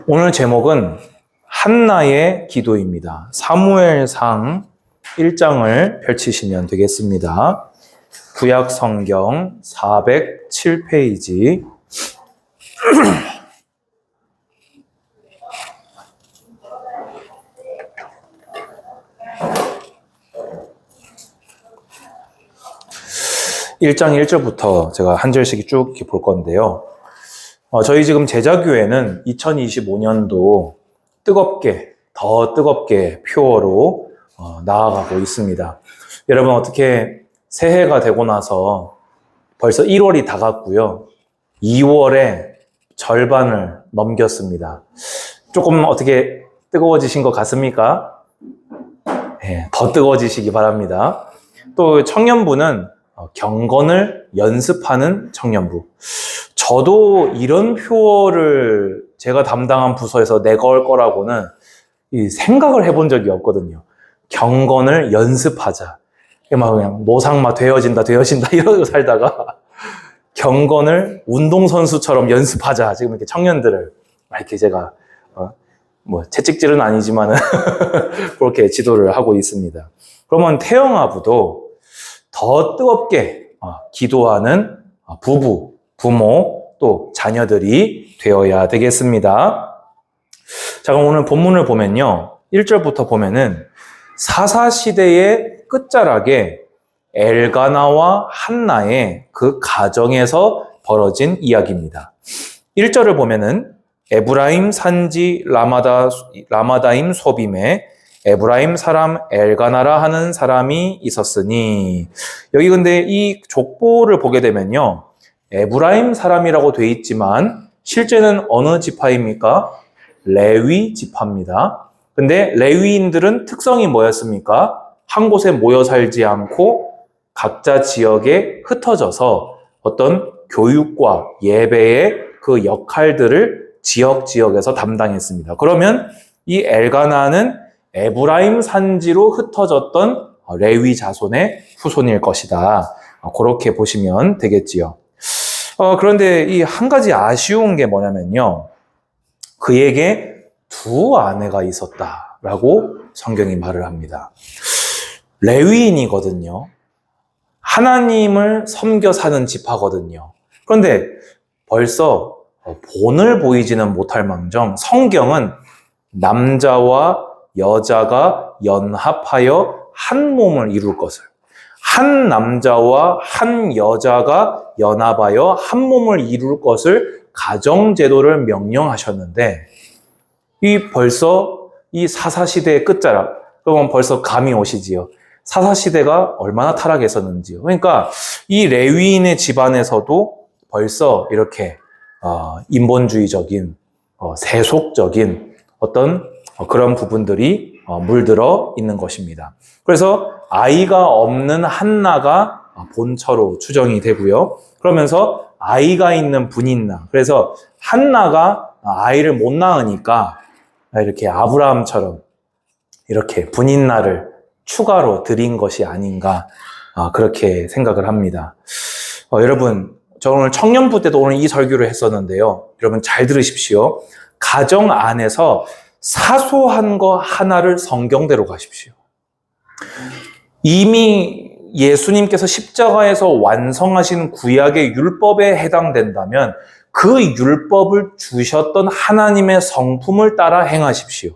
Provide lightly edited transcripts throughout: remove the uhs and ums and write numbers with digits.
오늘 제목은 한나의 기도입니다. 사무엘상 1장을 펼치시면 되겠습니다. 구약 성경 407페이지. (1장 1절부터) 제가 한 절씩 쭉 볼 건데요. 저희 지금 제자교회는 2025년도 더 뜨겁게 표어로 나아가고 있습니다. 여러분, 어떻게 새해가 되고 나서 벌써 1월이 다 갔고요. 2월에 절반을 넘겼습니다. 조금 어떻게 뜨거워지신 것 같습니까? 네, 더 뜨거워지시기 바랍니다. 또 청년부는 경건을 연습하는 청년부. 저도 이런 표어를 제가 담당한 부서에서 내걸 거라고는 생각을 해본 적이 없거든요. 경건을 연습하자. 막 그냥 노상마 되어진다 이러고 살다가 경건을 운동선수처럼 연습하자. 지금 이렇게 청년들을 이렇게 제가 채찍질은 아니지만은 그렇게 지도를 하고 있습니다. 그러면 태영아부도 더 뜨겁게 기도하는 부부, 부모, 또 자녀들이 되어야 되겠습니다. 자, 그럼 오늘 본문을 보면요. 1절부터 보면은 사사시대의 끝자락에 엘가나와 한나의 그 가정에서 벌어진 이야기입니다. 1절을 보면은 에브라임 산지 라마다임 소빔에 에브라임 사람 엘가나라 하는 사람이 있었으니, 여기 근데 이 족보를 보게 되면요, 에브라임 사람이라고 돼 있지만 실제는 어느 지파입니까? 레위 지파입니다. 근데 레위인들은 특성이 뭐였습니까? 한 곳에 모여 살지 않고 각자 지역에 흩어져서 어떤 교육과 예배의 그 역할들을 지역에서 담당했습니다. 그러면 이 엘가나는 에브라임 산지로 흩어졌던 레위 자손의 후손일 것이다. 그렇게 보시면 되겠지요. 그런데 이 한 가지 아쉬운 게 뭐냐면요. 그에게 두 아내가 있었다라고 성경이 말을 합니다. 레위인이거든요. 하나님을 섬겨 사는 지파거든요. 그런데 벌써 본을 보이지는 못할 망정 성경은 남자와 여자가 연합하여 한 몸을 이룰 것을, 한 남자와 한 여자가 연합하여 한 몸을 이룰 것을 가정제도를 명령하셨는데, 벌써 이 사사시대의 끝자락, 그러면 벌써 감이 오시지요. 사사시대가 얼마나 타락했었는지요. 그러니까 이 레위인의 집안에서도 벌써 이렇게 인본주의적인, 세속적인 어떤 그런 부분들이 물들어 있는 것입니다. 그래서 아이가 없는 한나가 본처로 추정이 되고요. 그러면서 아이가 있는 분인나, 그래서 한나가 아이를 못 낳으니까 이렇게 아브라함처럼 이렇게 분인나를 추가로 드린 것이 아닌가, 그렇게 생각을 합니다. 여러분, 저 오늘 청년부 때도 오늘 이 설교를 했었는데요. 여러분 잘 들으십시오. 가정 안에서 사소한 거 하나를 성경대로 가십시오. 이미 예수님께서 십자가에서 완성하신 구약의 율법에 해당된다면 그 율법을 주셨던 하나님의 성품을 따라 행하십시오.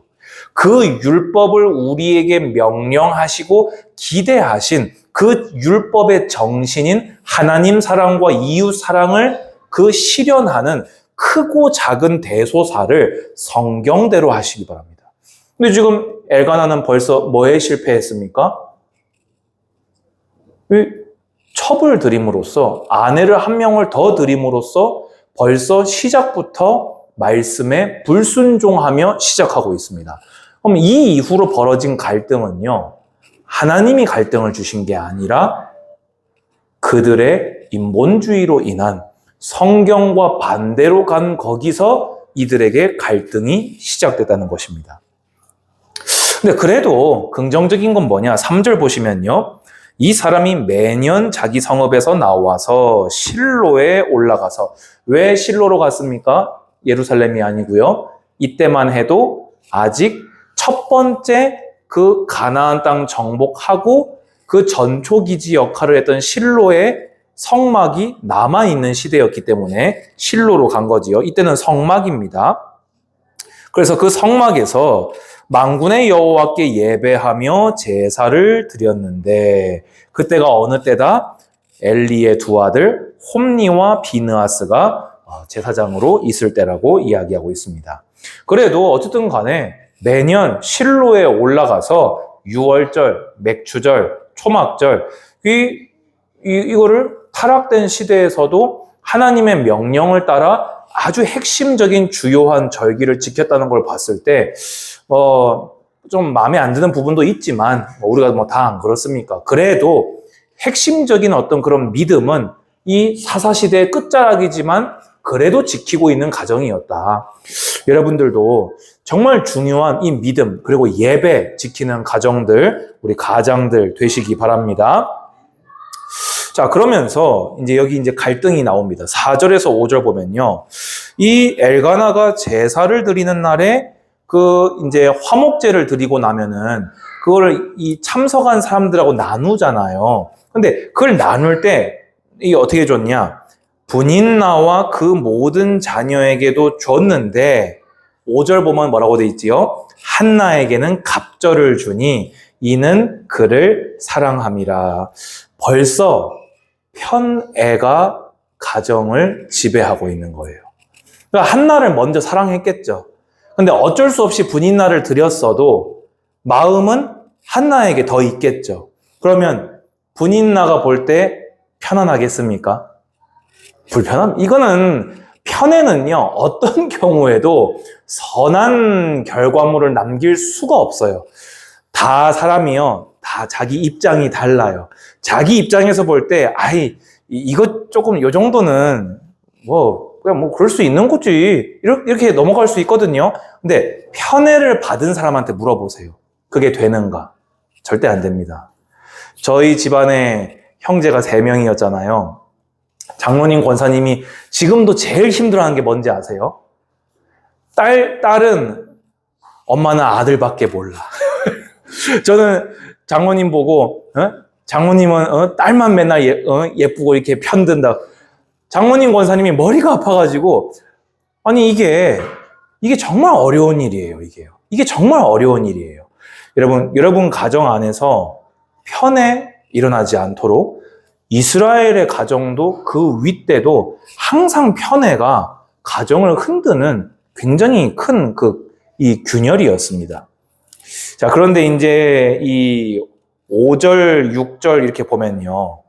그 율법을 우리에게 명령하시고 기대하신 그 율법의 정신인 하나님 사랑과 이웃 사랑을 그 실현하는 크고 작은 대소사를 성경대로 하시기 바랍니다. 근데 지금 엘가나는 벌써 뭐에 실패했습니까? 첩을 들임으로써, 아내를 한 명을 더 들임으로써 벌써 시작부터 말씀에 불순종하며 시작하고 있습니다. 그럼 이 이후로 벌어진 갈등은요, 하나님이 갈등을 주신 게 아니라 그들의 인본주의로 인한, 성경과 반대로 간 거기서 이들에게 갈등이 시작됐다는 것입니다. 근데 그래도 긍정적인 건 뭐냐? 3절 보시면요. 이 사람이 매년 자기 성읍에서 나와서 실로에 올라가서, 왜 실로로 갔습니까? 예루살렘이 아니고요. 이때만 해도 아직 첫 번째 그 가나안 땅 정복하고 그 전초기지 역할을 했던 실로의 성막이 남아있는 시대였기 때문에 실로로 간 거지요. 이때는 성막입니다. 그래서 그 성막에서 만군의 여호와께 예배하며 제사를 드렸는데 그때가 어느 때다? 엘리의 두 아들 홈니와 비느하스가 제사장으로 있을 때라고 이야기하고 있습니다. 그래도 어쨌든 간에 매년 실로에 올라가서 유월절, 맥추절, 초막절 이거를 타락된 시대에서도 하나님의 명령을 따라 아주 핵심적인 주요한 절기를 지켰다는 걸 봤을 때 좀 마음에 안 드는 부분도 있지만 우리가 뭐 다 안 그렇습니까? 그래도 핵심적인 어떤 그런 믿음은 이 사사시대의 끝자락이지만 그래도 지키고 있는 가정이었다. 여러분들도 정말 중요한 이 믿음 그리고 예배 지키는 가정들, 우리 가장들 되시기 바랍니다. 자, 그러면서 이제 여기 이제 갈등이 나옵니다. 4절에서 5절 보면요. 이 엘가나가 제사를 드리는 날에 그 이제 화목제를 드리고 나면은 그거를 이 참석한 사람들하고 나누잖아요. 근데 그걸 나눌 때 이게 어떻게 줬냐? 분인나와 그 모든 자녀에게도 줬는데 5절 보면 뭐라고 돼 있지요? 한나에게는 갑절을 주니 이는 그를 사랑함이라. 벌써 편애가 가정을 지배하고 있는 거예요. 그러니까 한나를 먼저 사랑했겠죠. 근데 어쩔 수 없이 분인나를 드렸어도 마음은 한나에게 더 있겠죠. 그러면 분인나가 볼 때 편안하겠습니까? 이거는 편애는요, 어떤 경우에도 선한 결과물을 남길 수가 없어요. 다 사람이요, 다 자기 입장이 달라요. 자기 입장에서 볼 때, 이거 조금, 요 정도는, 그냥 뭐, 그럴 수 있는 거지. 이렇게 넘어갈 수 있거든요. 근데 편애를 받은 사람한테 물어보세요. 그게 되는가? 절대 안 됩니다. 저희 집안에 형제가 3명이었잖아요. 장로님, 권사님이 지금도 제일 힘들어하는 게 뭔지 아세요? 딸은 엄마는 아들밖에 몰라. 저는 장모님 보고, 장모님은 딸만 맨날 예쁘고 이렇게 편든다. 장모님, 권사님이 머리가 아파가지고, 아니, 이게 정말 어려운 일이에요, 이게 정말 어려운 일이에요. 여러분 가정 안에서 편애 일어나지 않도록 이스라엘의 가정도 그 윗대도 항상 편애가 가정을 흔드는 굉장히 큰 이 균열이었습니다. 자, 그런데 이제 이 5절, 6절 이렇게 보면요.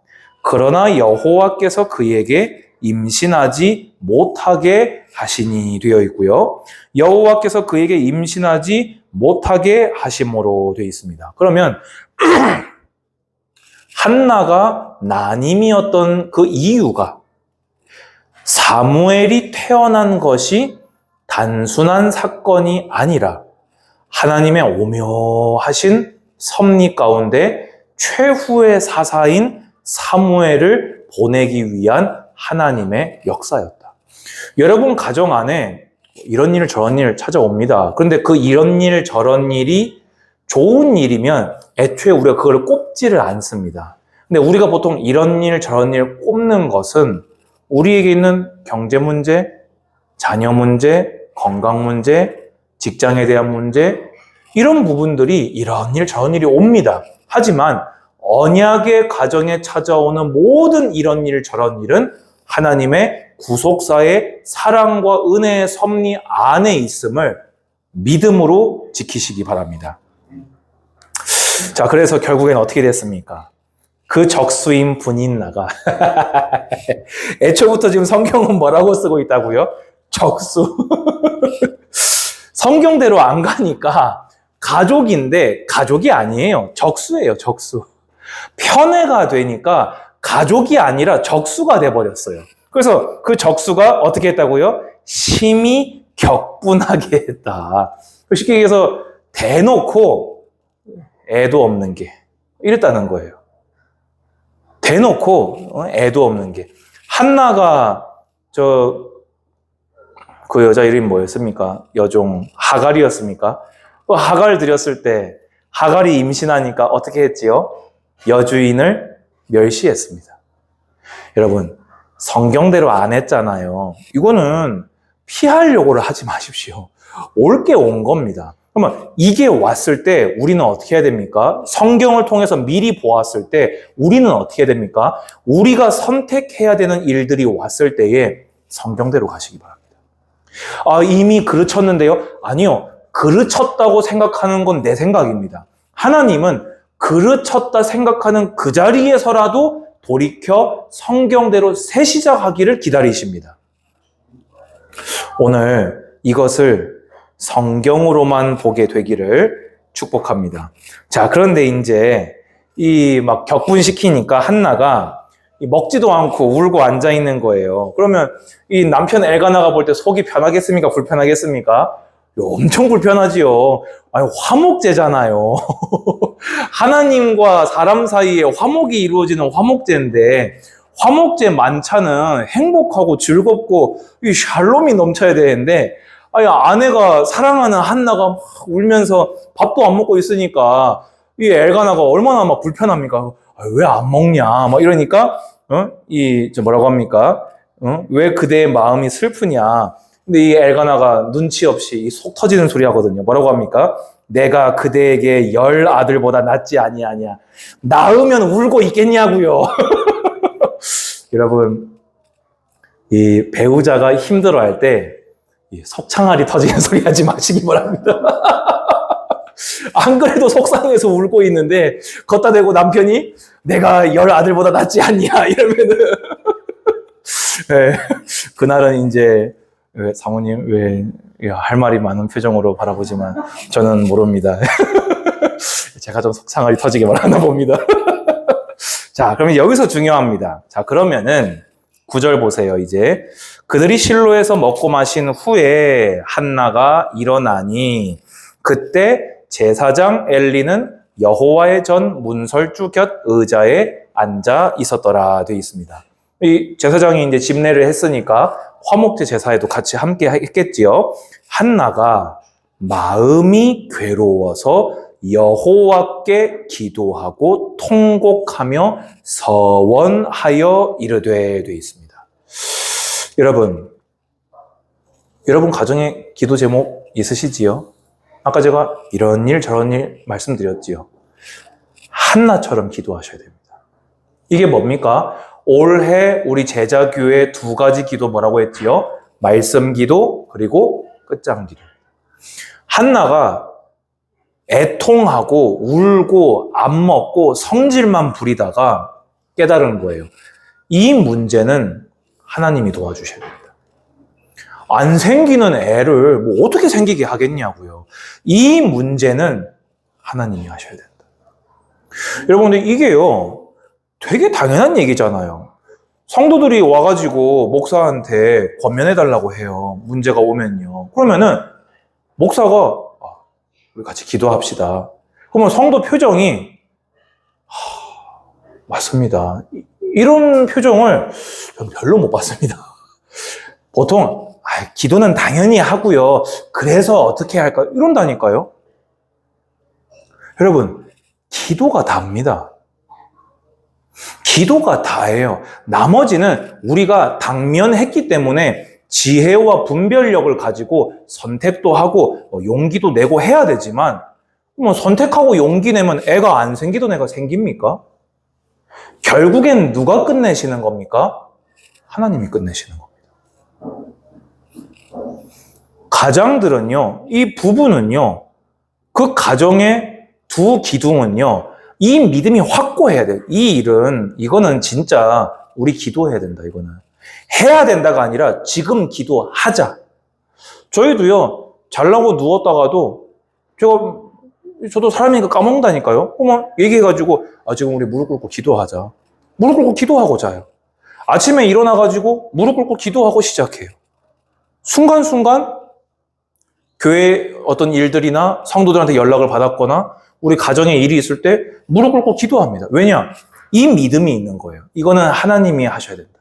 그러나 여호와께서 그에게 임신하지 못하게 하시니 되어 있고요. 여호와께서 그에게 임신하지 못하게 하심으로 되어 있습니다. 그러면 한나가 난임이었던 그 이유가 사무엘이 태어난 것이 단순한 사건이 아니라 하나님의 오묘하신 섭리 가운데 최후의 사사인 사무엘을 보내기 위한 하나님의 역사였다. 여러분 가정 안에 이런 일 저런 일 찾아옵니다. 그런데 그 이런 일 저런 일이 좋은 일이면 애초에 우리가 그걸 꼽지를 않습니다. 근데 우리가 보통 이런 일 저런 일 꼽는 것은 우리에게 있는 경제 문제, 자녀 문제, 건강 문제, 직장에 대한 문제, 이런 부분들이 이런 일 저런 일이 옵니다. 하지만 언약의 가정에 찾아오는 모든 이런 일 저런 일은 하나님의 구속사의 사랑과 은혜의 섭리 안에 있음을 믿음으로 지키시기 바랍니다. 자, 그래서 결국엔 어떻게 됐습니까? 그 적수인 분인나가 애초부터 지금 성경은 뭐라고 쓰고 있다고요? 적수. 성경대로 안 가니까 가족인데 가족이 아니에요. 적수예요, 적수. 편애가 되니까 가족이 아니라 적수가 돼버렸어요. 그래서 그 적수가 어떻게 했다고요? 심히 격분하게 했다. 쉽게 얘기해서 대놓고 애도 없는 게 이랬다는 거예요. 대놓고 애도 없는 게. 한나가 그 여자 이름이 뭐였습니까? 여종 하갈이었습니까? 그 하갈 드렸을 때 하갈이 임신하니까 어떻게 했지요? 여주인을 멸시했습니다. 여러분, 성경대로 안 했잖아요. 이거는 피할 요구를 하지 마십시오. 올 게 온 겁니다. 그러면 이게 왔을 때 우리는 어떻게 해야 됩니까? 성경을 통해서 미리 보았을 때 우리는 어떻게 해야 됩니까? 우리가 선택해야 되는 일들이 왔을 때에 성경대로 가시기 바랍니다. 이미 그르쳤는데요? 아니요. 그르쳤다고 생각하는 건 내 생각입니다. 하나님은 그르쳤다 생각하는 그 자리에서라도 돌이켜 성경대로 새 시작하기를 기다리십니다. 오늘 이것을 성경으로만 보게 되기를 축복합니다. 자, 그런데 이제 이 막 격분시키니까 한나가 먹지도 않고 울고 앉아 있는 거예요. 그러면 이 남편 엘가나가 볼 때 속이 편하겠습니까? 불편하겠습니까? 엄청 불편하지요. 아니, 화목제잖아요. 하나님과 사람 사이에 화목이 이루어지는 화목제인데, 화목제 만찬은 행복하고 즐겁고 이 샬롬이 넘쳐야 되는데, 아니, 아내가 사랑하는 한나가 막 울면서 밥도 안 먹고 있으니까 이 엘가나가 얼마나 막 불편합니까? 왜 안 먹냐? 막 이러니까 뭐라고 합니까? 왜 그대의 마음이 슬프냐? 근데 이 엘가나가 눈치 없이 속 터지는 소리 하거든요. 뭐라고 합니까? 내가 그대에게 10 아들보다 낫지 아니하냐. 낳으면 울고 있겠냐고요. 여러분, 이 배우자가 힘들어할 때 속창알이 터지는 소리 하지 마시기 바랍니다. 안 그래도 속상해서 울고 있는데 걷다 대고 남편이 내가 10 아들보다 낫지 않냐 이러면은 네, 그날은 이제 사모님 왜 할 말이 많은 표정으로 바라보지만 저는 모릅니다. 제가 좀 속상알이 터지게 말하나 봅니다. 자, 그러면 여기서 중요합니다. 자, 그러면은 9절 보세요. 이제 그들이 실로에서 먹고 마신 후에 한나가 일어나니 그때 제사장 엘리는 여호와의 전 문설주 곁 의자에 앉아 있었더라 되어 있습니다. 이 제사장이 이제 집례를 했으니까 화목제 제사에도 같이 함께 했겠지요. 한나가 마음이 괴로워서 여호와께 기도하고 통곡하며 서원하여 이르되 되어 있습니다. 여러분 가정에 기도 제목 있으시지요? 아까 제가 이런 일 저런 일 말씀드렸지요. 한나처럼 기도하셔야 됩니다. 이게 뭡니까? 올해 우리 제자교회 2가지 기도 뭐라고 했지요? 말씀 기도 그리고 끝장 기도. 한나가 애통하고 울고 안 먹고 성질만 부리다가 깨달은 거예요. 이 문제는 하나님이 도와주셔야 됩니다. 안 생기는 애를 뭐 어떻게 생기게 하겠냐고요. 이 문제는 하나님이 하셔야 된다. 여러분들 이게요 되게 당연한 얘기잖아요. 성도들이 와가지고 목사한테 권면해달라고 해요. 문제가 오면요. 그러면은 목사가 우리 같이 기도합시다. 그러면 성도 표정이 맞습니다. 이런 표정을 별로 못 봤습니다. 보통 기도는 당연히 하고요. 그래서 어떻게 할까? 이런다니까요. 여러분, 기도가 답니다. 기도가 다예요. 나머지는 우리가 당면했기 때문에 지혜와 분별력을 가지고 선택도 하고 용기도 내고 해야 되지만 뭐 선택하고 용기 내면 애가 안 생기던 애가 생깁니까? 결국엔 누가 끝내시는 겁니까? 하나님이 끝내시는 겁니다. 가장들은요, 이 부부는요, 그 가정의 두 기둥은요, 이 믿음이 확고해야 돼요. 이거는 진짜 우리 기도해야 된다, 이거는. 해야 된다가 아니라 지금 기도하자. 저희도요, 잘나고 누웠다가도 저도 사람이니까 까먹는다니까요. 그러면 얘기해가지고 지금 우리 무릎 꿇고 기도하자. 무릎 꿇고 기도하고 자요. 아침에 일어나가지고 무릎 꿇고 기도하고 시작해요. 순간순간 교회 어떤 일들이나 성도들한테 연락을 받았거나 우리 가정에 일이 있을 때 무릎 꿇고 기도합니다. 왜냐? 이 믿음이 있는 거예요. 이거는 하나님이 하셔야 된다.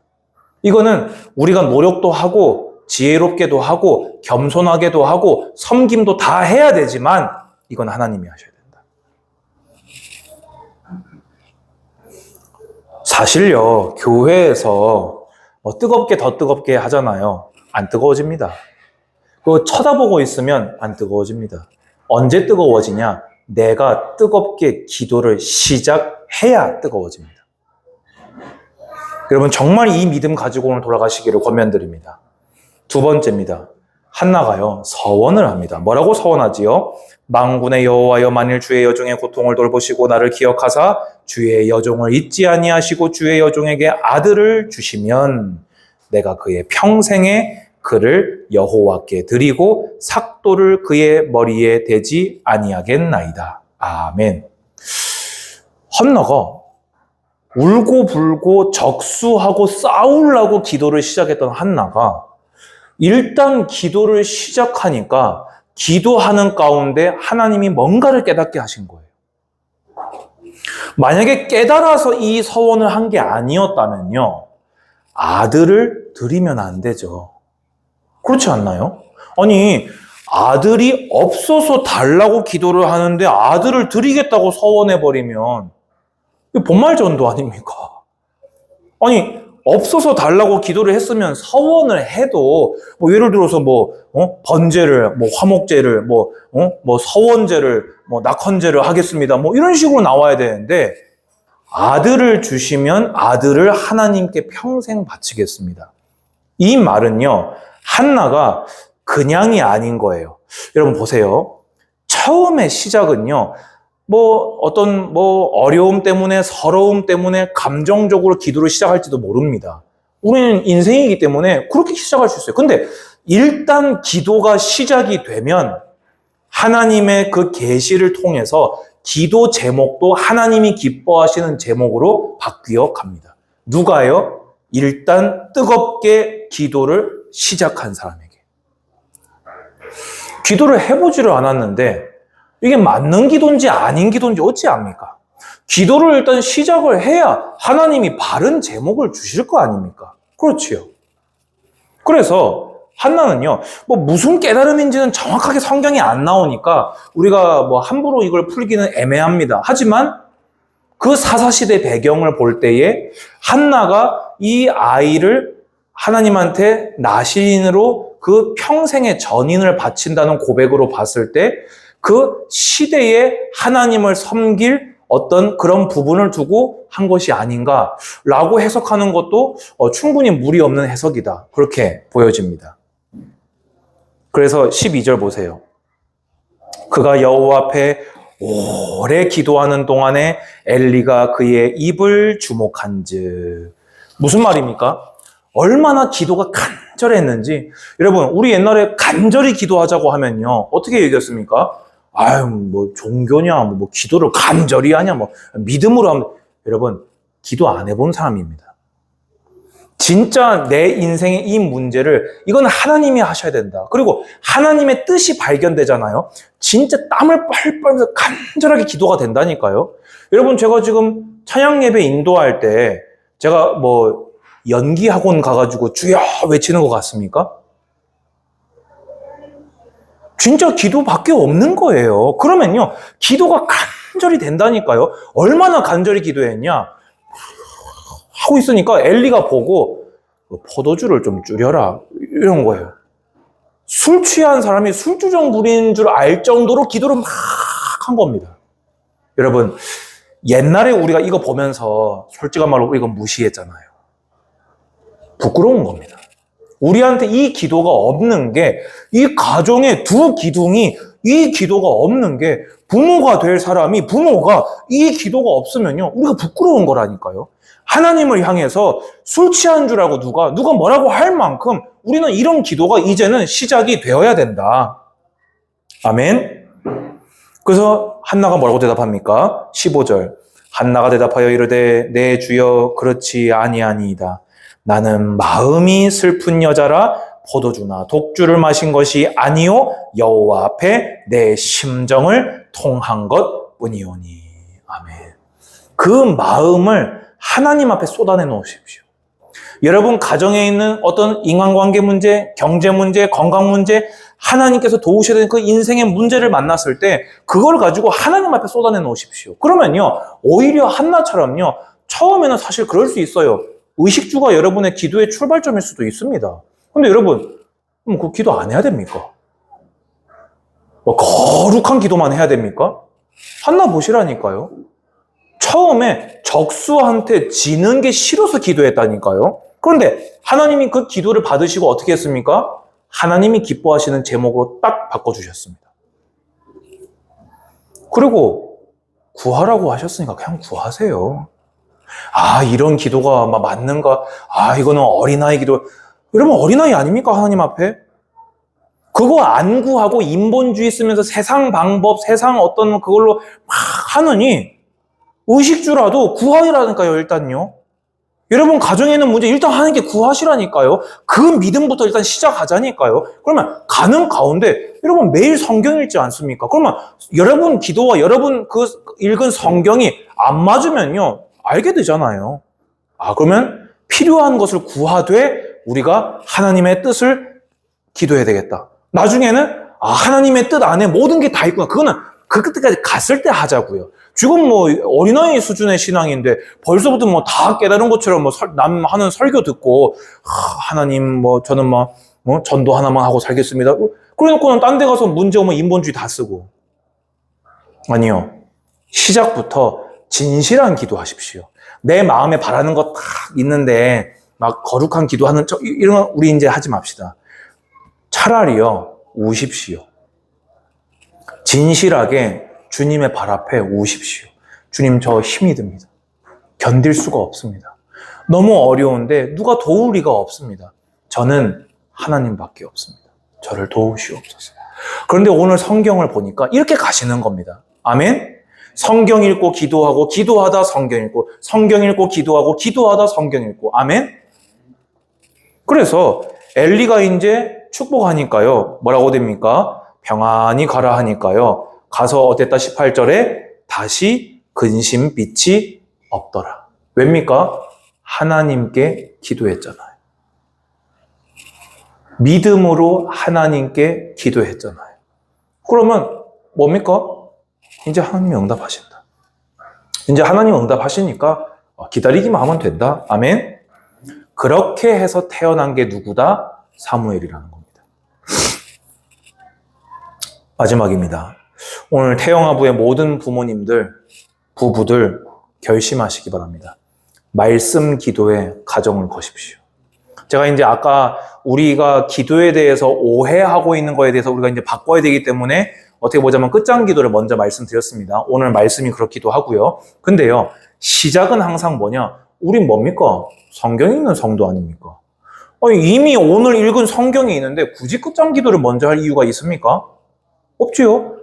이거는 우리가 노력도 하고 지혜롭게도 하고 겸손하게도 하고 섬김도 다 해야 되지만 이건 하나님이 하셔야 된다. 사실요, 교회에서 뭐 뜨겁게 더 뜨겁게 하잖아요. 안 뜨거워집니다. 그거 쳐다보고 있으면 안 뜨거워집니다. 언제 뜨거워지냐? 내가 뜨겁게 기도를 시작해야 뜨거워집니다. 여러분 정말 이 믿음 가지고 오늘 돌아가시기를 권면드립니다. 두 번째입니다. 한나가요 서원을 합니다. 뭐라고 서원하지요? 만군의 여호와여, 만일 주의 여종의 고통을 돌보시고 나를 기억하사 주의 여종을 잊지 아니하시고 주의 여종에게 아들을 주시면 내가 그의 평생에 그를 여호와께 드리고 삭도를 그의 머리에 대지 아니하겠나이다. 아멘. 한나가 울고불고 적수하고 싸우려고 기도를 시작했던 한나가 일단 기도를 시작하니까 기도하는 가운데 하나님이 뭔가를 깨닫게 하신 거예요. 만약에 깨달아서 이 서원을 한 게 아니었다면요, 아들을 드리면 안 되죠. 그렇지 않나요? 아니, 아들이 없어서 달라고 기도를 하는데 아들을 드리겠다고 서원해버리면 이게 본말전도 아닙니까? 아니, 없어서 달라고 기도를 했으면 서원을 해도 뭐 예를 들어서 번제를 화목제를 서원제를 낙헌제를 하겠습니다. 이런 식으로 나와야 되는데 아들을 주시면 아들을 하나님께 평생 바치겠습니다. 이 말은요, 한나가 그냥이 아닌 거예요. 여러분 보세요. 처음에 시작은요, 어떤 어려움 때문에, 서러움 때문에 감정적으로 기도를 시작할지도 모릅니다. 우리는 인생이기 때문에 그렇게 시작할 수 있어요. 근데 일단 기도가 시작이 되면 하나님의 그 계시를 통해서 기도 제목도 하나님이 기뻐하시는 제목으로 바뀌어 갑니다. 누가요? 일단 뜨겁게 기도를 시작한 사람에게. 기도를 해보지를 않았는데 이게 맞는 기도인지 아닌 기도인지 어찌 압니까? 기도를 일단 시작을 해야 하나님이 바른 제목을 주실 거 아닙니까? 그렇지요. 그래서 한나는요, 무슨 깨달음인지는 정확하게 성경이 안 나오니까 우리가 함부로 이걸 풀기는 애매합니다. 하지만 그 사사시대 배경을 볼 때에 한나가 이 아이를 하나님한테 나신으로 그 평생의 전인을 바친다는 고백으로 봤을 때 그 시대에 하나님을 섬길 어떤 그런 부분을 두고 한 것이 아닌가라고 해석하는 것도 충분히 무리 없는 해석이다. 그렇게 보여집니다. 그래서 12절 보세요. 그가 여호와 앞에 오래 기도하는 동안에 엘리가 그의 입을 주목한즉. 무슨 말입니까? 얼마나 기도가 간절했는지. 여러분, 우리 옛날에 간절히 기도하자고 하면요, 어떻게 얘기했습니까? 종교냐, 기도를 간절히 하냐, 믿음으로 하면. 여러분, 기도 안 해본 사람입니다. 진짜 내 인생의 이 문제를, 이건 하나님이 하셔야 된다. 그리고 하나님의 뜻이 발견되잖아요. 진짜 땀을 뻘뻘 흘려서 간절하게 기도가 된다니까요. 여러분, 제가 지금 찬양 예배 인도할 때 제가 연기 학원 가가지고 주여 외치는 것 같습니까? 진짜 기도밖에 없는 거예요. 그러면요, 기도가 간절히 된다니까요. 얼마나 간절히 기도했냐? 하고 있으니까 엘리가 보고 포도주를 좀 줄여라, 이런 거예요. 술 취한 사람이 술주정 부리는 줄 알 정도로 기도를 막 한 겁니다. 여러분, 옛날에 우리가 이거 보면서 솔직한 말로 이거 무시했잖아요. 부끄러운 겁니다. 우리한테 이 기도가 없는 게, 이 가정의 두 기둥이 이 기도가 없는 게, 부모가 될 사람이 부모가 이 기도가 없으면요, 우리가 부끄러운 거라니까요. 하나님을 향해서 술 취한 줄 알고 누가 뭐라고 할 만큼 우리는 이런 기도가 이제는 시작이 되어야 된다. 아멘. 그래서 한나가 뭐라고 대답합니까? 15절. 한나가 대답하여 이르되 내 주여 그렇지 아니하니이다. 나는 마음이 슬픈 여자라 포도주나 독주를 마신 것이 아니요 여호와 앞에 내 심정을 통한 것뿐이오니. 아멘. 그 마음을 하나님 앞에 쏟아내 놓으십시오. 여러분 가정에 있는 어떤 인간관계 문제, 경제 문제, 건강 문제, 하나님께서 도우셔야 되는 그 인생의 문제를 만났을 때 그걸 가지고 하나님 앞에 쏟아내 놓으십시오. 그러면요, 오히려 한나처럼요, 처음에는 사실 그럴 수 있어요. 의식주가 여러분의 기도의 출발점일 수도 있습니다. 근데 여러분, 그 기도 안 해야 됩니까? 거룩한 기도만 해야 됩니까? 한나 보시라니까요. 처음에 적수한테 지는 게 싫어서 기도했다니까요. 그런데 하나님이 그 기도를 받으시고 어떻게 했습니까? 하나님이 기뻐하시는 제목으로 딱 바꿔주셨습니다. 그리고 구하라고 하셨으니까 그냥 구하세요. 아, 이런 기도가 맞는가? 아, 이거는 어린아이 기도. 여러분, 어린아이 아닙니까? 하나님 앞에? 그거 안 구하고 인본주의 쓰면서 세상 방법, 세상 어떤 그걸로 막 하느니 의식주라도 구하라니까요, 일단요. 여러분 가정에 있는 문제 일단 하는 게 구하시라니까요. 그 믿음부터 일단 시작하자니까요. 그러면 가는 가운데 여러분 매일 성경 읽지 않습니까? 그러면 여러분 기도와 여러분 그 읽은 성경이 안 맞으면요, 알게 되잖아요. 아, 그러면 필요한 것을 구하되 우리가 하나님의 뜻을 기도해야 되겠다. 나중에는 하나님의 뜻 안에 모든 게 다 있구나. 그거는 그 끝까지 갔을 때 하자고요. 지금 어린아이 수준의 신앙인데 벌써부터 다 깨달은 것처럼 남 하는 설교 듣고 하나님 저는 전도 하나만 하고 살겠습니다. 그래놓고는 딴 데 가서 문제 오면 인본주의 다 쓰고. 아니요. 시작부터 진실한 기도하십시오. 내 마음에 바라는 거 딱 있는데 막 거룩한 기도하는 이런 거 우리 이제 하지 맙시다. 차라리요, 우십시오. 진실하게 주님의 발 앞에 우십시오. 주님, 저 힘이 듭니다. 견딜 수가 없습니다. 너무 어려운데 누가 도울 리가 없습니다. 저는 하나님밖에 없습니다. 저를 도우시옵소서. 그런데 오늘 성경을 보니까 이렇게 가시는 겁니다. 아멘? 성경 읽고 기도하고 기도하다 성경 읽고 성경 읽고 기도하고 기도하다 성경 읽고. 아멘? 그래서 엘리가 이제 축복하니까요, 뭐라고 됩니까? 평안히 가라 하니까요, 가서 어땠다 18절에 다시 근심 빛이 없더라. 왜입니까? 하나님께 기도했잖아요. 믿음으로 하나님께 기도했잖아요. 그러면 뭡니까? 이제 하나님이 응답하신다. 이제 하나님이 응답하시니까 기다리기만 하면 된다. 아멘? 그렇게 해서 태어난 게 누구다? 사무엘이라는 겁니다. 마지막입니다. 오늘 태영아부의 모든 부모님들, 부부들 결심하시기 바랍니다. 말씀 기도에 가정을 거십시오. 제가 이제 아까 우리가 기도에 대해서 오해하고 있는 거에 대해서 우리가 이제 바꿔야 되기 때문에 어떻게 보자면 끝장 기도를 먼저 말씀드렸습니다. 오늘 말씀이 그렇기도 하고요. 근데요, 시작은 항상 뭐냐? 우린 뭡니까? 성경 읽는 성도 아닙니까? 이미 오늘 읽은 성경이 있는데 굳이 끝장 기도를 먼저 할 이유가 있습니까? 없지요.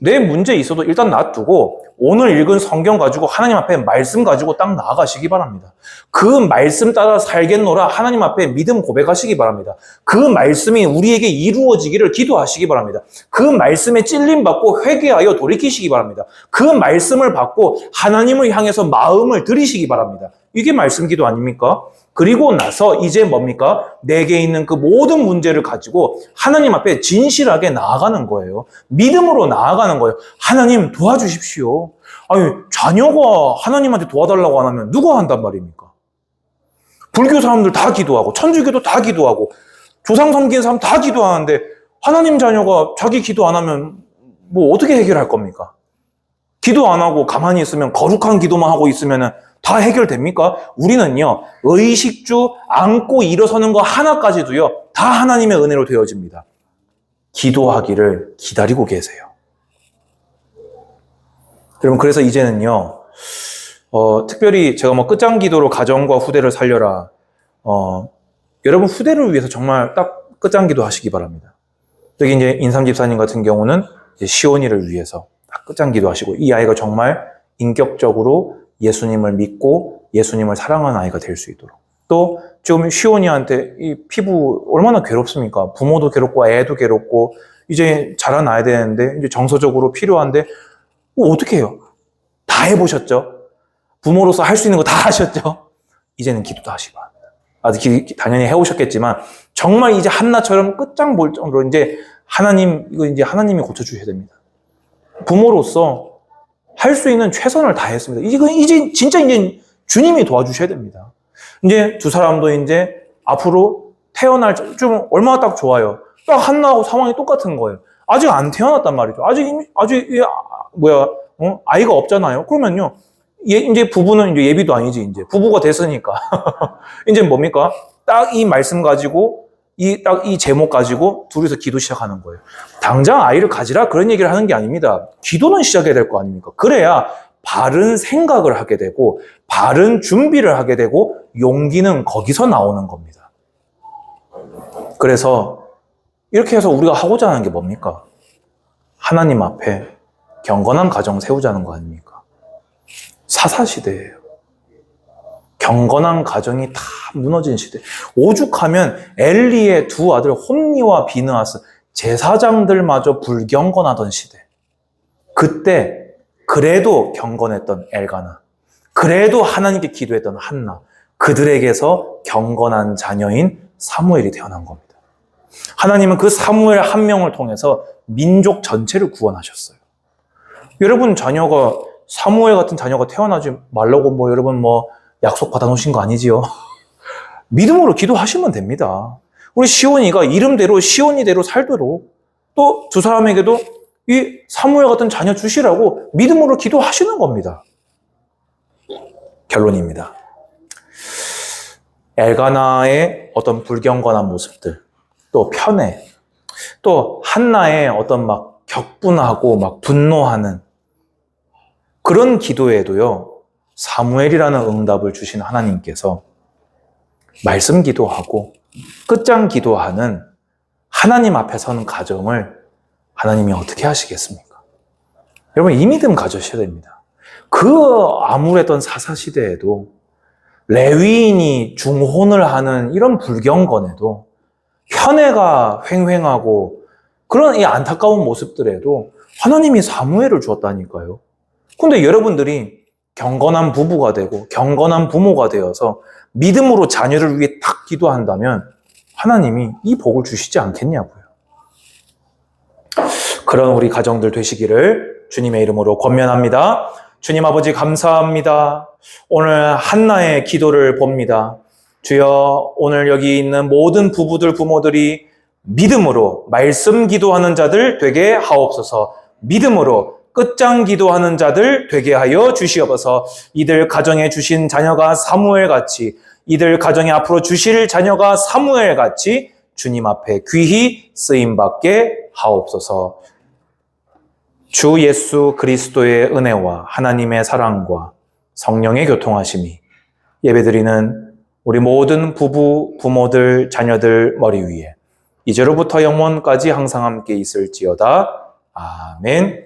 내 문제 있어도 일단 놔두고 오늘 읽은 성경 가지고 하나님 앞에 말씀 가지고 딱 나아가시기 바랍니다. 그 말씀 따라 살겠노라 하나님 앞에 믿음 고백하시기 바랍니다. 그 말씀이 우리에게 이루어지기를 기도하시기 바랍니다. 그 말씀에 찔림받고 회개하여 돌이키시기 바랍니다. 그 말씀을 받고 하나님을 향해서 마음을 들이시기 바랍니다. 이게 말씀 기도 아닙니까? 그리고 나서 이제 뭡니까? 내게 있는 그 모든 문제를 가지고 하나님 앞에 진실하게 나아가는 거예요. 믿음으로 나아가는 거예요. 하나님 도와주십시오. 아니, 자녀가 하나님한테 도와달라고 안 하면 누가 한단 말입니까? 불교 사람들 다 기도하고 천주교도 다 기도하고 조상 섬기는 사람 다 기도하는데 하나님 자녀가 자기 기도 안 하면 어떻게 해결할 겁니까? 기도 안 하고 가만히 있으면 거룩한 기도만 하고 있으면 다 해결됩니까? 우리는요, 의식주 안고 일어서는 거 하나까지도요, 다 하나님의 은혜로 되어집니다. 기도하기를 기다리고 계세요. 여러분, 그래서 이제는요, 특별히 제가 끝장 기도로 가정과 후대를 살려라. 여러분 후대를 위해서 정말 딱 끝장 기도 하시기 바랍니다. 여기 이제 인삼 집사님 같은 경우는 이제 시온이를 위해서 딱 끝장 기도 하시고, 이 아이가 정말 인격적으로 예수님을 믿고 예수님을 사랑하는 아이가 될 수 있도록. 또 지금 시온이한테 이 피부 얼마나 괴롭습니까? 부모도 괴롭고 애도 괴롭고 이제 자라나야 되는데 이제 정서적으로 필요한데 어떻게 해요? 다 해보셨죠? 부모로서 할 수 있는 거 다 하셨죠? 이제는 기도도 하시기 바랍니다. 당연히 해오셨겠지만 정말 이제 한나처럼 끝장볼정으로 이제 이거 이제 하나님이 고쳐주셔야 됩니다. 부모로서 할 수 있는 최선을 다했습니다. 이제 진짜 이제 주님이 도와주셔야 됩니다. 이제 두 사람도 이제 앞으로 태어날 좀 얼마나 딱 좋아요. 딱 한나하고 상황이 똑같은 거예요. 아직 안 태어났단 말이죠. 아이가 없잖아요. 그러면요. 이제 부부는 이제 예비도 아니지, 이제. 부부가 됐으니까. 이제 뭡니까? 딱 이 말씀 가지고, 딱 이 제목 가지고 둘이서 기도 시작하는 거예요. 당장 아이를 가지라 그런 얘기를 하는 게 아닙니다. 기도는 시작해야 될 거 아닙니까? 그래야 바른 생각을 하게 되고, 바른 준비를 하게 되고, 용기는 거기서 나오는 겁니다. 그래서 이렇게 해서 우리가 하고자 하는 게 뭡니까? 하나님 앞에 경건한 가정 세우자는 거 아닙니까? 사사시대예요. 경건한 가정이 다 무너진 시대. 오죽하면 엘리의 두 아들 홈니와 비느하스 제사장들마저 불경건하던 시대. 그때 그래도 경건했던 엘가나, 그래도 하나님께 기도했던 한나, 그들에게서 경건한 자녀인 사무엘이 태어난 겁니다. 하나님은 그 사무엘 한 명을 통해서 민족 전체를 구원하셨어요. 여러분 사무엘 같은 자녀가 태어나지 말라고 여러분 약속 받아놓으신 거 아니지요? 믿음으로 기도하시면 됩니다. 우리 시온이가 이름대로 시온이대로 살도록 또 두 사람에게도 이 사무엘 같은 자녀 주시라고 믿음으로 기도하시는 겁니다. 결론입니다. 엘가나의 어떤 불경건한 모습들, 또 편애, 또 한나의 어떤 격분하고 분노하는 그런 기도에도요, 사무엘이라는 응답을 주신 하나님께서 말씀 기도하고 끝장 기도하는 하나님 앞에 서는 가정을 하나님이 어떻게 하시겠습니까? 여러분, 이 믿음 가져셔야 됩니다. 그 암울했던 사사시대에도 레위인이 중혼을 하는 이런 불경건에도 편애가 횡행하고 그런 이 안타까운 모습들에도 하나님이 사무엘을 주었다니까요. 근데 여러분들이 경건한 부부가 되고 경건한 부모가 되어서 믿음으로 자녀를 위해 딱 기도한다면 하나님이 이 복을 주시지 않겠냐고요. 그런 우리 가정들 되시기를 주님의 이름으로 권면합니다. 주님 아버지 감사합니다. 오늘 한나의 기도를 봅니다. 주여, 오늘 여기 있는 모든 부부들, 부모들이 믿음으로 말씀 기도하는 자들 되게 하옵소서. 믿음으로 끝장 기도하는 자들 되게 하여 주시옵소서. 이들 가정에 주신 자녀가 사무엘같이, 이들 가정에 앞으로 주실 자녀가 사무엘같이 주님 앞에 귀히 쓰임받게 하옵소서. 주 예수 그리스도의 은혜와 하나님의 사랑과 성령의 교통하심이 예배드리는 우리 모든 부부, 부모들, 자녀들 머리 위에 이제로부터 영원까지 항상 함께 있을지어다. 아멘.